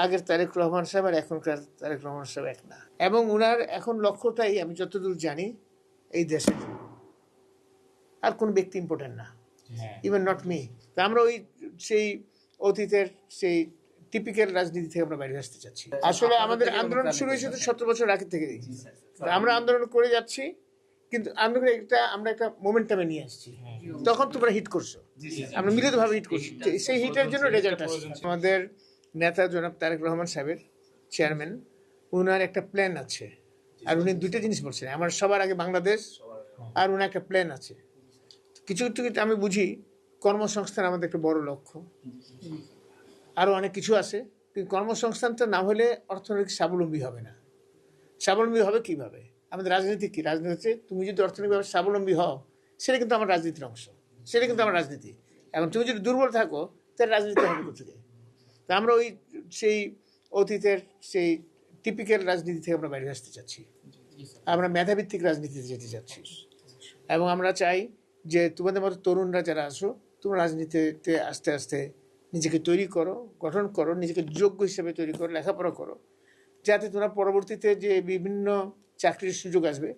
আগের তারেক রহমান সাহেব আর এখনকার তারেক রহমান সাহেব এক না, এবং ওনার এখন লক্ষ্যটাই আমি যতদূর জানি এই দেশের জন্য, আর কোন ব্যক্তি ইম্পর্টেন্ট না, ইভেন নট মি। তা আমরা ওই সেই অতীতের সেই টিপিক্যাল রাজনীতি থেকে আমরা বাইরে আসতে চাচ্ছি। আসলে আমাদের আন্দোলন শুরু হয়েছে তো 17 বছর আগে থেকে, আমরা আন্দোলন করে যাচ্ছি, কিন্তু আন্দোলনে আমরা একটা মোমেন্টামে নিয়ে আসছি। তখন তোমরা হিট করছো, আমরা মিলিতভাবে হিট করছি, সেই হিটের জন্য রেজাল্ট আসছে। আমাদের নেতা জনাব তারেক রহমান সাহেবের, চেয়ারম্যান, ওনার একটা প্ল্যান আছে, আর উনি দুইটা জিনিস বলছেন, আমার সবার আগে বাংলাদেশ, আর ওনার একটা প্ল্যান আছে। কিছু কিছু আমি বুঝি কর্মসংস্থান আমাদের একটা বড় লক্ষ্য, আরও অনেক কিছু আছে, কিন্তু কর্মসংস্থানটা না হলে অর্থনৈতিক স্বাবলম্বী হবে না। স্বাবলম্বী হবে কিভাবে? আমাদের রাজনীতি কি? রাজনীতি তুমি যদি অর্থনৈতিকভাবে স্বাবলম্বী হও, সেটা কিন্তু আমার রাজনীতির অংশ, সেটা কিন্তু আমার রাজনীতি। এখন তুমি যদি দুর্বল থাকো, তাহলে রাজনীতি হবে কোথেকে? তা আমরা ওই সেই অতীতের সেই টিপিক্যাল রাজনীতি থেকে আমরা বাইরে আসতে চাচ্ছি, আমরা মেধাভিত্তিক রাজনীতিতে যেতে চাচ্ছি। এবং আমরা চাই যে তোমাদের মতো তরুণরা যারা আসো, তোমরা রাজনীতিতে আস্তে আস্তে নিজেকে তৈরি করো, গঠন করো, নিজেকে যোগ্য হিসেবে তৈরি করো, লেখাপড়া করো, যাতে তোমরা পরবর্তীতে যে বিভিন্ন চাকরির সুযোগ আসবে,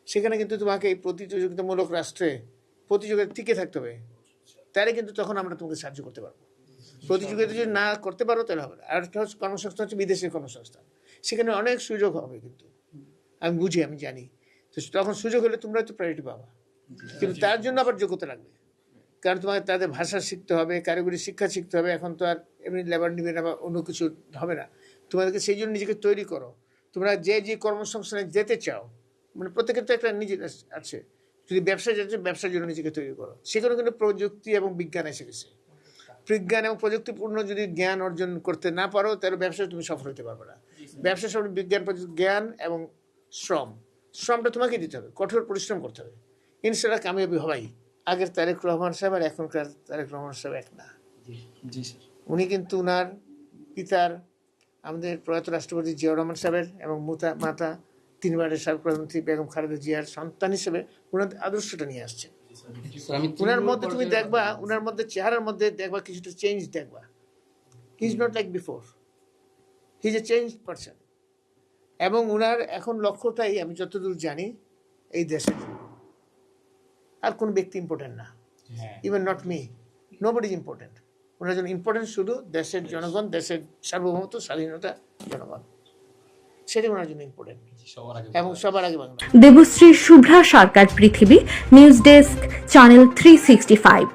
সেখানে কিন্তু তোমাকে এই প্রতিযোগিতামূলক রাষ্ট্রে প্রতিযোগিতা টিকে থাকতে হবে। তাহলে কিন্তু তখন আমরা তোমাকে সাহায্য করতে পারবো। প্রতিযোগিতা যদি না করতে পারো তাহলে হবে না। আর একটা হচ্ছে কর্মসংস্থান, হচ্ছে বিদেশের কর্মসংস্থান, সেখানে অনেক সুযোগ হবে, কিন্তু আমি বুঝি, আমি জানি। তো তখন সুযোগ হলে তোমরা তো প্রায়োরিটি পাবা, কিন্তু তার জন্য আবার যোগ্যতা লাগবে। কারণ তোমাকে তাদের ভাষা শিখতে হবে, কারিগরি শিক্ষা শিখতে হবে। এখন তো আর এমনি লেবার নিবে না বা অন্য কিছু হবে না, তোমাদেরকে সেই জন্য নিজেকে তৈরি করো। তোমরা যে যে কর্মসংস্থানে যেতে চাও, মানে প্রত্যেকের তো একটা নিজের আছে, যদি ব্যবসায় যাচ্ছে, ব্যবসার জন্য নিজেকে তৈরি করো। সেখানে কিন্তু প্রযুক্তি এবং বিজ্ঞান এসে গেছে। বিজ্ঞান এবং প্রযুক্তিপূর্ণ যদি জ্ঞান অর্জন করতে না পারো, তাহলে ব্যবসায় তুমি সফল হতে পারবে না। ব্যবসা সব বিজ্ঞান, প্রযুক্তি, জ্ঞান এবং শ্রমটা তোমাকে দিতে হবে, কঠোর পরিশ্রম করতে হবে, ইনশাআল্লাহ কামিয়াবি হবাই। আগের তারেক রহমান সাহেব আর এখনকার তারেক রহমান সাহেব এক না। উনি কিন্তু উনার পিতার, আমাদের প্রয়াত রাষ্ট্রপতি জিয়াউর রহমান সাহেবের এবং মাতা 3 বারের সাবেক প্রধানমন্ত্রী বেগম খালেদা জিয়ার সন্তান হিসেবে উনার আদর্শটা নিয়ে আসছেন। উনার মধ্যে তুমি দেখবা, উনার মধ্যে চেহারার মধ্যে দেখবা কিছুটা চেঞ্জ দেখবা। He is not like before, he is a change person. এবং উনার এখন লক্ষ্যটাই আমি যতদূর জানি এই দেশের জন্য, আর কোন ব্যক্তি ইম্পর্টেন্ট না, even not me, nobody is important. ওনার জন্য ইম্পর্টেন্ট শুধু দেশের জনগণ, দেশের সার্বভৌমত্ব, স্বাধীনতা, জনগণ, সেটাই ওনার জন্য ইম্পর্টেন্ট, এবং সবার আগে বাংলা। দেবশ্রী শুভ্রা সরকার, পৃথিবী নিউজ ডেস্ক, চ্যানেল 365।